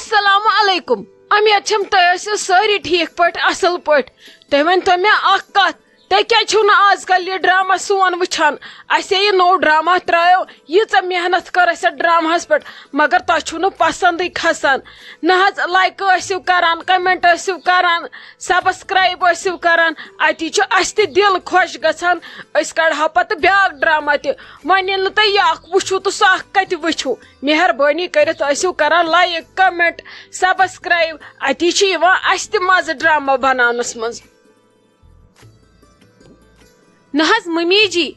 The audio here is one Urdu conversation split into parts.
السلام علیکم امید چھم تُہۍ سٲری ٹھیک پٲٹھۍ اصل پٲٹھۍ تُہۍ ؤنۍتو مےٚ اکھ کتھ تُہۍ کیٛازِ چھِو نہٕ آز کل یہِ ڈرامہ سون وٕچھان اسے یہِ نوٚو ڈرامہ ترٛایو ییٖژاہ محنت کٔر اسہِ اتھ ڈراماہس پٮ۪ٹھ مگر تۄہہِ چھُو نہٕ پسنٛدٕے کھسان نہ حظ لایکہٕ ٲسِو کران کمنٹ ٲسِو کران سبسکرایب ٲسِو کران اتی چھُ اسہِ تہِ دل خۄش گژھان أسۍ کڑہاو پتہٕ بیاکھ ڈرامہ تہِ وۄنۍ ییٚلہِ نہٕ تُہۍ یہِ اکھ وٕچھِو تہٕ سُہ اکھ کتہِ وٕچھِو مہربٲنی کٔرِتھ ٲسِو کران لایک کمنٹ سبسکرایب اتی چھُ یِوان اسہِ تہِ مزٕ ڈرامہ بناونس منٛز نہ حظ ممی جی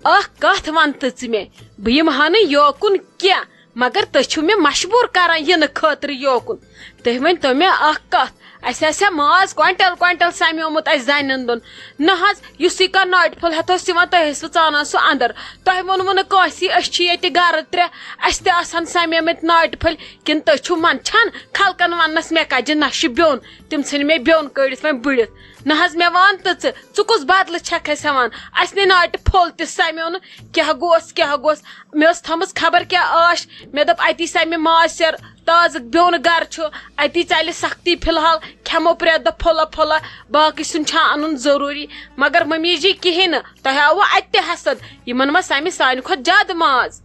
اکھ کتھ ون تہٕ ژٕ مےٚ بہٕ یِمہٕ ہا نہٕ یوکُن کینٛہہ مگر تُہۍ چھِو مےٚ مجبوٗر کران یِنہٕ خٲطرٕ یوکُن تُہۍ ؤنۍتو مےٚ اکھ کتھ اسہِ آسہِ ہا ماز کوینٹل کوینٹل سمیومُت اسہِ زنٮ۪ن دۄن نہ حظ یُسٕے کانٛہہ ناٹہِ پھوٚل ہٮ۪تھ یِوان تُہۍ ٲسوٕ ژانان سُہ انٛدر تۄہہِ ووٚنوٕ نہٕ کٲنٛسی أسۍ چھِ ییٚتہِ گرٕ ترٛےٚ اسہِ تہِ آسہن سمیمٕتۍ ناٹہِ پھٔلۍ کِنہٕ تُہۍ چھِو منٛدچھان خلقن وننس مےٚ کجہِ نشہِ بیوٚن تِم ژھٕنۍ مےٚ بیوٚن کٔڑِتھ وۄنۍ بٕڑِتھ نہ حظ مےٚ ون تہٕ ژٕ کُس بدلہٕ چھکھ اسہِ ہٮ۪وان اسہِ نٕے ناٹہِ پھوٚل تہِ سمیو نہٕ کیٛاہ گوٚژھ مےٚ ٲس تھٲمٕژ خبر کیٛاہ آش مےٚ دوٚپ اتی سمہِ ماز سیر تازٕ بیوٚن گرٕ چھُ اتی ژلہِ سختی فلحال کھٮ۪مو پرٛٮ۪تھ دۄہ پھوٚلا پھوٚلا باقٕے سیُن چھا انُن ضروٗری مگر ممی جی کہیٖنۍ نہٕ تۄہہِ آوٕ اتہِ تہِ حسد یِمن ما سمہِ سانہِ کھۄتہٕ زیادٕ ماز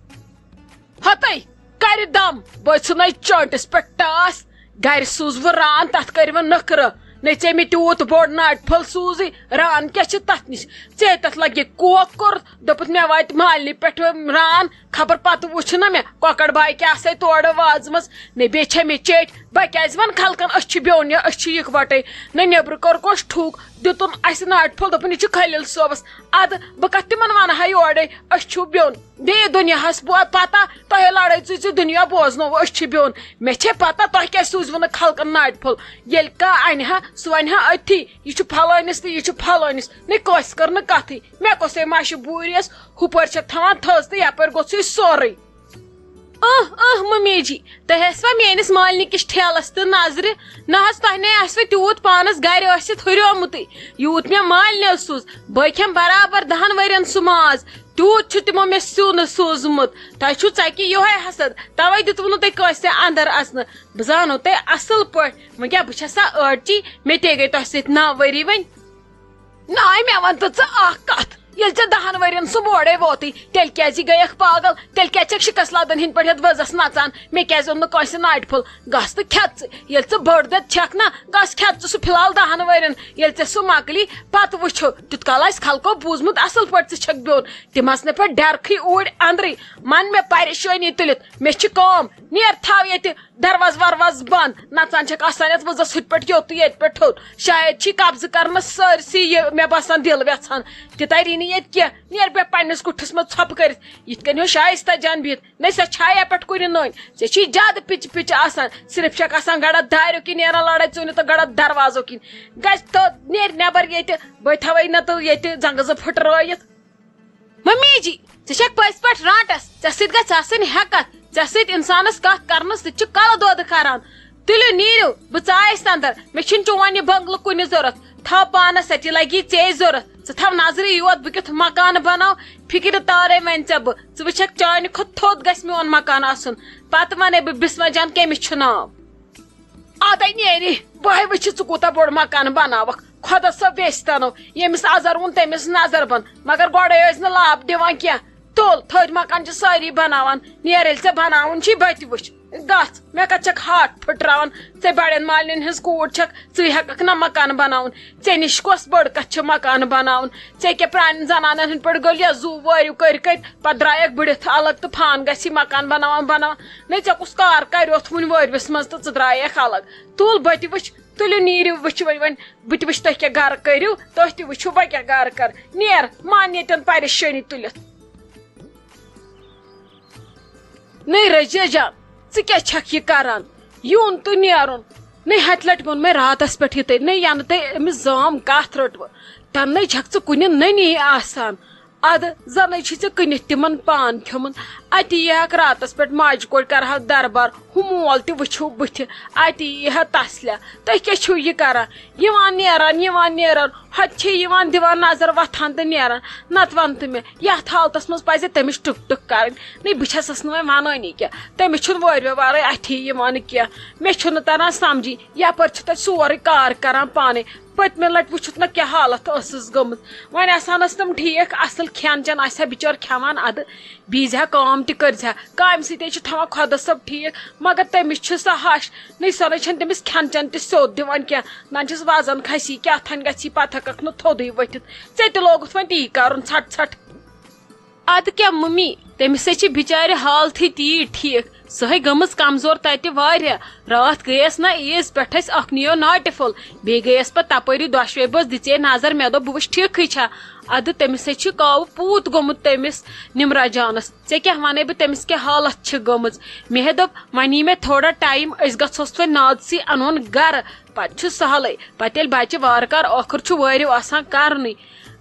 ہتے کرِ دم بہٕ ژھٕنَے چٲنٹِس پٮ۪ٹھ ٹاس گرِ سوٗزوٕ ران تتھ کٔرِوٕ نخرٕ نے ژےٚ مےٚ تیوٗت بوٚڑ ناٹہِ پھوٚل سوٗزٕے ران کیٛاہ چھِ تتھ نِش ژےٚ تتھ لگہِ کوک کوٚرُتھ دوٚپُتھ مےٚ واتہِ مالنہِ پٮ۪ٹھ ران خبر پتہٕ وٕچھ نا مےٚ کۄکر باے کیٛاہ آسے تورٕ وازمٕژ نے بیٚیہِ چھےٚ مےٚ چیٚٹۍ بہٕ کیٛازِ ون خلقن أسۍ چھِ بیوٚن یا أسۍ چھِ یِکوٹے نہ نیبرٕ کوٚرکھوس ٹھوٗک دِتُن اسہِ ناٹہِ پھوٚل دوٚپُن یہِ چھُ خلیل صٲبس ادٕ بہٕ کتھ تِمن ونہٕ ہا یورے أسۍ چھِو بیوٚن بیٚیہِ دُنیاہس پتہ تۄہے لڑٲے ژٕ دُنیا بوزنووٕ أسۍ چھِ بیوٚن مےٚ چھے پتہ تۄہہِ کیٛازِ سوٗزوٕ نہٕ خلقن ناٹہِ پھوٚل ییٚلہِ کانٛہہ انہِ ہا سُہ ونہِ ہا أتھی یہِ چھُ پھلٲنِس تہٕ یہِ چھُ پھلٲنِس نے کٲنٛسہِ کٔر نہٕ کتھٕے مےٚ کۄسے ماشہِ بوٗرۍ ٲس ہُپٲرۍ چھکھ تھاوان تھٔز تہٕ یپٲرۍ گوٚژھُے سورُے ممی جی تۄہہِ ٲسوا میٲنِس مالنہِ کِس ٹھیلس تہٕ نظرِ نہ حظ تۄہہِ نے آسوٕ تیوٗت پانس گرِ ٲسِتھ ہُریومُتٕے یوٗت مےٚ مالنیو سوٗز بہٕ کھٮ۪مہٕ برابر 10 ؤرین سُہ ماز تیوٗت چھُ تِمو مےٚ سیُن سوٗزمُت تۄہہِ چھُو ژکہِ یِہوے حسد توے دِتوٕ نہٕ تۄہہِ کٲنٛسہِ اندر اژنہٕ بہٕ زانو تۄہہِ اصل پٲٹھۍ وۄنۍ کیٛاہ بہٕ چھےٚ سا ٲٹچی مےٚ تے گٔے تۄہہِ سۭتۍ 9 ؤری وۄنۍ ناے مےٚ ون تہٕ ژٕ اکھ کتھ ییٚلہِ ژےٚ 10 ؤرین سُہ مورے ووتٕے تیٚلہِ کیٛازِ گٔیکھ پاگل تیٚلہِ کیٛازِ چھکھ شِکس لادن ہٕنٛدۍ پٲٹھۍ یتھ وزس نژان مےٚ کیٛازِ اوٚن نہٕ کٲنٛسہِ ناٹہِ پھوٚل گژھ تہٕ کھٮ۪ژ ژٕ ییٚلہِ ژٕ بٔڑ دۄد چھکھ نا گژھ کھٮ۪ژ ژٕ سُہ فِلحال 10 ؤرین ییٚلہِ ژےٚ سُہ مۄکلی پتہٕ وٕچھو تیُت کال آسہِ خلقو بوٗزمُت اصل پٲٹھۍ ژٕ چھکھ بیوٚن تِم آسنَے پتہٕ ڈرکھٕے اوٗرۍ اندرٕے من مےٚ پریشٲنی تُلِتھ مےٚ چھِ کٲم نیر تھاو ییٚتہِ درواز ورواز بنٛد نژان چھکھ آسان یتھ وزس ہُتہِ پٲٹھۍ یوٚت تہٕ ییٚتہِ پٮ۪ٹھ تھوٚد شاید چھی قبضہٕ کرنس سٲرسٕے یہِ مےٚ باسان دل ویژھان تہِ تری نہٕ ییٚتہِ کینٛہہ نیر بیٚہہ پننِس کُٹھِس منٛز ژھۄپہٕ کٔرِتھ یِتھ کٔنۍ ہیوٚو شایستہ جان بِہِتھ نے سۄ چھایا پٮ۪ٹھ کُنہِ نٔنۍ ژےٚ چھی زیادٕ پِچہِ پِچہِ آسان صرف چھکھ آسان گڑا داریو کِنۍ نیران لڑٲے ژوٗنہِ تہٕ گڑا دروازو کِنۍ گژھِ تہٕ نیر نٮ۪بر ییٚتہِ بہٕ تھاوے نتہٕ ییٚتہِ زنگہٕ زٕ پھٕٹرٲیِتھ ممی جی ژٕ چھکھ پٔزۍ پٲٹھۍ رانٹس ژےٚ سۭتۍ گژھِ آسٕنۍ ہٮ۪کتھ ژےٚ سۭتۍ انسانس کتھ کرنس سۭتۍ چھُ کلہٕ دود کران تُلِو نیٖرِو بہٕ ژایس اندر مےٚ چھُنہٕ چون یہِ بنگلہٕ کُنہِ ضوٚرتھ تھاو پانس اتہِ لگی ژے ضوٚرتھ ژٕ تھاو نظرِ یوت بہٕ کیُتھ مکانہٕ بناو فِکرِ تارے وۄنۍ ژےٚ بہٕ ژٕ وٕچھکھ چانہِ کھۄتہٕ تھوٚد گژھِ میون مکان آسُن پتہٕ ونَے بہٕ بسما جان کٔمِس چھُ ناو ادے نیری بہے وٕچھِ ژٕ کوٗتاہ بوٚڑ مکان بناوکھ خۄدا صٲب ویٚسہِ تنو ییٚمِس اظہر ووٚن تٔمِس نظر بنٛد مگر گۄڈے ٲسۍ نہٕ لاب دِوان کینٛہہ تُل تھٔدۍ مکان چھِ سٲری بناوان نیر ییٚلہِ ژےٚ بناوُن چھی بتہِ وٕچھ گژھ مےٚ کتھ چھکھ ہاٹ پھٕٹراوان ژےٚ بڑٮ۪ن مالنٮ۪ن ہٕنٛز کوٗر چھکھ ژٕے ہٮ۪ککھ نہ مکان بناوُن ژےٚ نِش کۄس بٔڑ کتھ چھِ مکان بناوُن ژےٚ کیٛاہ پرانٮ۪ن زنانن ہٕنٛدۍ پٲٹھۍ گٔلیا زوٗ وٲرِو کٔرۍ کٔرۍ پتہٕ درٛایکھ بٕڑِتھ الگ تہٕ فان گژھی مکان بناوان نے ژےٚ کُس کار کریوتھ وُنہِ وٲرۍوِس منٛز تہٕ ژٕ درٛایکھ الگ تُل بتہِ وٕچھ تُلِو نیٖرِو وٕچھِو وۄنۍ بہٕ تہِ وٕچھِ تُہۍ کیٛاہ گرٕ کٔرِو تُہۍ تہِ وٕچھِو بہٕ کیٛاہ گرٕ کرٕ نیر مان ییٚتٮ۪ن پریشٲنی تُلِتھ نے رٔجیا جان ژٕ کیٛاہ چھکھ یہِ کران یُن تہٕ نیرُن نے ہتہِ لٹہِ ووٚن مےٚ راتس پٮ۪ٹھ یہِ تۄہہِ نے ینہٕ تۄہہِ أمِس زام کتھ رٔٹوٕ تنہٕ چھکھ ژٕ کُنہِ نٔنی آسان اد زن کنت تمن پان کھومت ات یہ راتس پہ ماجہ کوڑ کرہ دربار ہو مول تہ وچھو بتھ ات یہ تسلیہ تھی کیا چھو یہ کران نیران ہتھ دان نظر وتھان تو نیران نت ون تو مے یتھ حالتس مز پزِ تمس ٹک ٹک کریں نہیں بہس نا ونانی کی تمس چھُنہٕ وٲروِ ورٲے اتھی یوان کینٛہہ مےٚ چھُنہٕ تران سمجھی یپٲرۍ چھُ تتہِ سورُے کار کران پانے پٔتمہِ لٹہِ وٕچھُتھ نا کیٛاہ حالت ٲسٕس گٔمٕژ وۄنۍ آسہانس تِم ٹھیٖک اصل کھٮ۪ن چٮ۪ن آسہِ ہا بِچور کھٮ۪وان ادٕ بیٖزِ ہا کٲم تہِ کٔرزِ ہا کامہِ سۭتۍ چھُ تھاوان خۄدا صٲب ٹھیٖک مگر تٔمِس چھُ سۄ ہش نٔے سۄ چھنہٕ تٔمِس کھٮ۪ن چٮ۪ن تہِ سیوٚد دِوان کینٛہہ نہ چھُس وزن کھسی کیٛاہتھانۍ گژھی پتہٕ ہٮ۪ککھ نہٕ تھوٚدُے ؤتھِتھ ژےٚ تہِ لوگُتھ وۄنۍ تی کرُن ژھٹ ژھٹ اد کیا ممی تمس چھ بچار حالتھی تیٖتۍ ٹھیک سہ گٔمٕژ کمزور تتہِ واریاہ رات گٔیس نا عیز پٮ۪ٹھ أسۍ اکھ نِیو ناٹہِ پھوٚل بیٚیہِ گٔیس پتہٕ تپٲری دۄشوے بٲژ دِژے نظر مےٚ دوٚپ بہٕ وٕچھِ ٹھیٖکھٕے چھا ادٕ تٔمِس چھُ کاوٕ پوٗت گوٚمُت تٔمِس نمرا جانس ژےٚ کیٛاہ ونے بہٕ تٔمِس کیٛاہ حالت چھِ گٔمٕژ مےٚ دوٚپ وۄنۍ یی مےٚ تھوڑا ٹایم أسۍ گژھوس وۄنۍ نادسٕے انہون گرٕ پتہٕ چھُ سہلٕے پتہٕ ییٚلہِ بچہِ وارٕ کار ٲخٕر چھُ وٲرِو آسان کرنٕے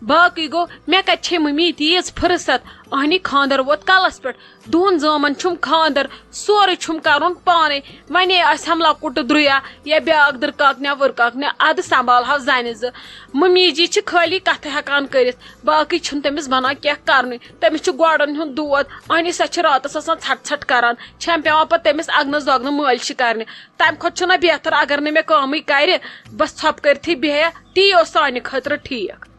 باقٕے گوٚو مےٚ کتہِ چھے ممی تیٖژ فرست اہنی خاندر ووت کلس پٮ۪ٹھ دۄن زامن چھُم خاندر سورُے چھُم کرُن پانے ونے آسہِ ہم لۄکُٹ درُیا یا بیاکھ دٕرکاکنیا وٕرکاکنیا ادٕ سنبھالہو زنہِ زٕ ممی جی چھِ خٲلی کتھٕ ہٮ۪کان کٔرِتھ باقٕے چھُنہٕ تٔمِس بنان کینٛہہ کرنُے تٔمِس چھُ گۄڈن ہُنٛد دود اہنی سۄ چھِ راتس آسان ژھٹ ژھٹ کران چھم پیوان پتہٕ تٔمِس اگنس دۄگنہٕ مٲلشہِ کرنہِ تمہِ کھۄتہٕ چھُنہ بہتر اگر نہٕ مےٚ کٲمٕے کرِ بس ژھۄپہٕ کٔرتھٕے بیٚہہ تی اوس سانہِ خٲطرٕ ٹھیٖک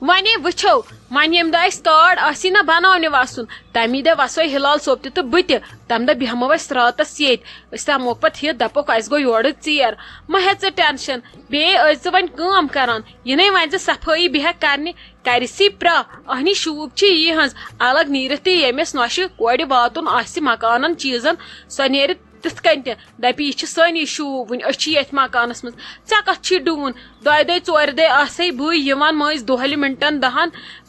ونے وٕچھو وۄنۍ ییٚمہِ دۄہ اسہِ کارڈ آسی نا بناونہِ وسُن تمی دۄہ وسو ہلال صوب تہِ تہٕ بہٕ تہِ تمہِ دۄہ بیہمو أسۍ راتس ییٚتہِ أسۍ تھاموکھ پتہٕ ہِتھ دپوکھ اسہِ گوٚو یورٕ ژیر مہ ہےٚ ژٕ ٹینشن بیٚیہِ ٲسۍ ژٕ وۄنۍ کٲم کران یِنَے وۄنۍ ژٕ صفٲیی بیہکھ کرنہِ کرسی پرٛا اہنی شوٗب چھِ یِہٕنٛز الگ نیٖرِتھ تہِ ییٚمِس نۄشہِ کورِ واتُن آسہِ مکانن چیٖزن سۄ نیرِ تِتھ کٔنۍ تہِ دپہِ یہِ چھِ سٲنی شوٗب وٕنہِ أسۍ چھِ ییٚتھۍ مکانس منٛز ژےٚ کتھ چھی ڈوٗن دۄیہِ دۄہہِ ژورِ دۄہہِ آسے بٕے یِوان مٔنٛزۍ دۄہلہِ مِنٹن دہن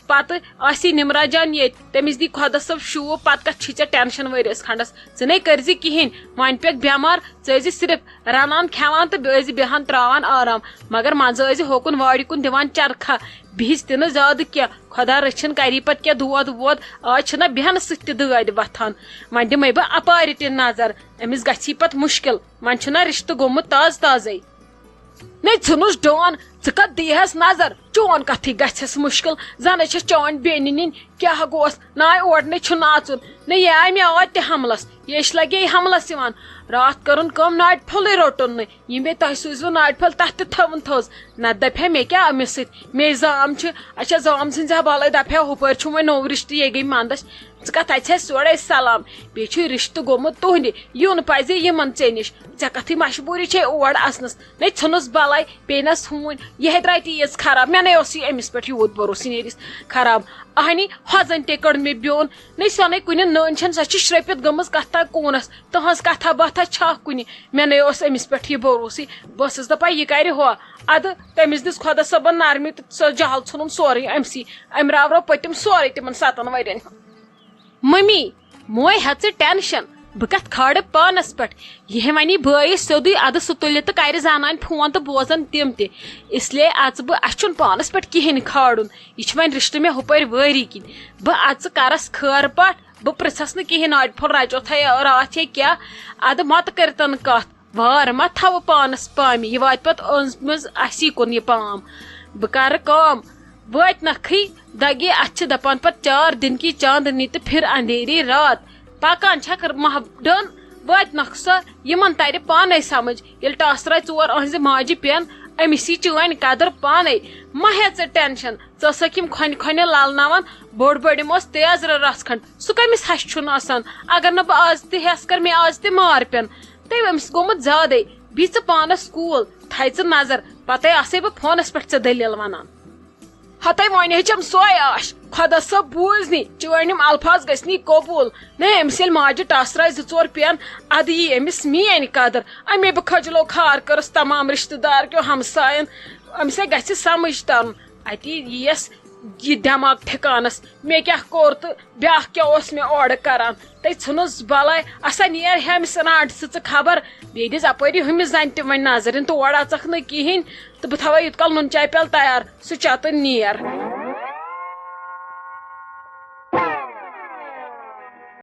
پتہٕ آسی نمرا جان ییٚتہِ تٔمِس دی خۄدا صٲب شوٗب پتہٕ کتھ چھی ژےٚ ٹینشن ؤرِیس کھنڈس ژٕ نَے کٔرزِ کہیٖنۍ وۄنۍ پیٚکھ بٮ۪مار ژٕ ٲسزِ صرف رنان کھٮ۪وان تہٕ بیٚیہِ ٲسزِ بیہان تراوان آرام مگر منٛزٕ ٲسزِ ہوکُن وارِ کُن دِوان چرکھا بِہِس تہِ نہٕ زیادٕ کینٛہہ خۄدا رٔچھِنۍ کری پتہٕ کینٛہہ دود وود آز چھِنہ بیہنہٕ سۭتۍ تہِ دٲدۍ وتھان وۄنۍ دِمے بہٕ اپارِ تہِ نظر أمِس گژھی پتہٕ مُشکل وۄنۍ چھُنہ رشتہٕ گوٚمُت تازٕ تازے نَے ژھٕنُس ڈان ژٕ کتھ دیہس نظر چون کتھٕے گژھٮ۪س مُشکل زن چھس چٲنۍ بیٚنہِ نِنۍ کیٛاہ گوس نہ آے اور نَے چھُ ناژُن نہ یہِ آے مےٚ ٲدۍ تہِ حملس ییٚش لگے حملس یِوان راتھ کٔرٕن کٲم ناٹہِ پھوٚلٕے روٚٹُن نہٕ یِم بیٚیہِ تۄہہِ سوٗزوٕ ناٹہِ پھوٚل تتھ تہِ تھٲوٕن تھٔز نتہٕ دپہِ ہے مےٚ کیٛاہ أمِس سۭتۍ مے زام چھِ اچھا زام سٕنٛزِ حوالے دپہِ ہے ہُپٲرۍ چھُم وۄنۍ نوٚو رشتہٕ یے گٔے منٛدچھ ژٕ کتھ اژِ سورے سلام بیٚیہِ چھُے رشتہٕ گوٚمُت تُہنٛدِ یُن پزِ یِمن ژےٚ نِش ژےٚ کتھٕے مجبوٗری چھے اور اژنس نَے ژھٕنُس بلاے پیٚنس ہوٗنۍ یِہے درٛاے تیٖژ خراب مےٚ نَے اوسُے أمِس پٮ۪ٹھ یوٗت بروسہٕ نیرِس خراب اہنی ہۄزن تے کٔڑ مےٚ بیوٚن نَے سۄ نَے کُنہِ نٔنۍ چھنہٕ سۄ چھِ شرٔپِتھ گٔمٕژ کتھ تام کوٗنس تٕہنٛز کتھا باتھا چھا کُنہِ مےٚ نَے اوس أمِس پٮ۪ٹھ یہِ بروسٕے بہٕ ٲسٕس دپان یہِ کرِ ہُہ ادٕ تٔمِس دِژ خۄدا صٲبن نرمی تہٕ سۄ جہل ژھُنُن سورُے أمسٕے أمۍ راورو پٔتِم سورُے تِمن 7 ؤرین ممی موے ہےٚ ژٕ ٹینشن بہٕ کتھ کھالہٕ پانس پٮ۪ٹھ یہِ ونی بٲیِس سیوٚدُے ادٕ سُہ تُلہِ تہٕ کرِ زانانہِ فون تہٕ بوزن تِم تہِ اسلیے اژٕ بہٕ اسہِ چھُنہٕ پانس پٮ۪ٹھ کہیٖنۍ کھالُن یہِ چھُ وۄنۍ رشتہٕ مےٚ ہُپٲرۍ وٲری کِنۍ بہٕ اژٕ کرس خٲر پاٹھ بہٕ پرژھس نہٕ کہیٖنۍ ناٹہِ پھوٚل رچوتھا راتھ یا کیٛاہ ادٕ متہٕ کٔرتن کتھ وار ما تھاوٕ پانس پامہِ یہِ واتہِ پتہٕ أنٛز منٛز اسی کُن یہِ پام بہٕ کرٕ کٲم وٲتۍ نکھٕے دگے اتھ چھِ دپان پتہٕ 4 دن کی چاندنی تہٕ پھر اندھیری رات پکان چھکھ محبڈن وٲتۍ نکھ سۄ یِمن ترِ پانے سمجھ ییٚلہِ ٹاسراے 4 أہنٛزِ ماجہِ پٮ۪ن أمِس یی چٲنۍ قدر پانے مہ ہےٚ ژٕ ٹینشن ژٕ ٲسکھ یِم کھۄنہِ کھۄنہِ للناوان بوٚڑ بٔڑِم اوس تیزرٕ رژھ کھنڈ سُہ کٔمِس ہش چھُنہٕ آسان اگر نہٕ بہٕ آز تہِ ہٮ۪س کر مےٚ آز تہِ مار پٮ۪ن تٔمۍ أمِس گوٚمُت زیادے بی ژٕ پانس سکوٗل تھایہِ ژٕ نظر پتے آسے بہٕ فونس پٮ۪ٹھ ژےٚ دٔلیٖل ونان ہتے وۄنۍ ہیٚچھم سۄے آش خۄدا صٲب بوٗزنی چٲنۍ یِم الفاظ گژھنی قبوٗل نَے أمِس ییٚلہِ ماجہِ ٹاسراے 2-4 پٮ۪ن ادٕ یی أمِس میٲنۍ قدر اَمے بہٕ کھٔجلو کھار کٔرٕس تمام رشتہٕ دار کیو ہمساین أمِس ہے گژھِ سمجھ ترُن اتی یِیَس یہِ دٮ۪ماغ ٹھِکانس مےٚ کیٛاہ کوٚر تہٕ بیٛاکھ کیٛاہ اوس مےٚ اورٕ کران تَے ژھٕنُس بلاے اسا نیر ہیٚمِس ناٹسہٕ ژٕ خبر بیٚیہِ دِژ اپٲری ہُمِس زنہِ تہِ وۄنۍ نظرِن تور اژکھ نہٕ کہیٖنۍ تہٕ بہٕ تھاوے یوٗت کال نُن چاے پیالہٕ تیار سُہ چا تہٕ نیر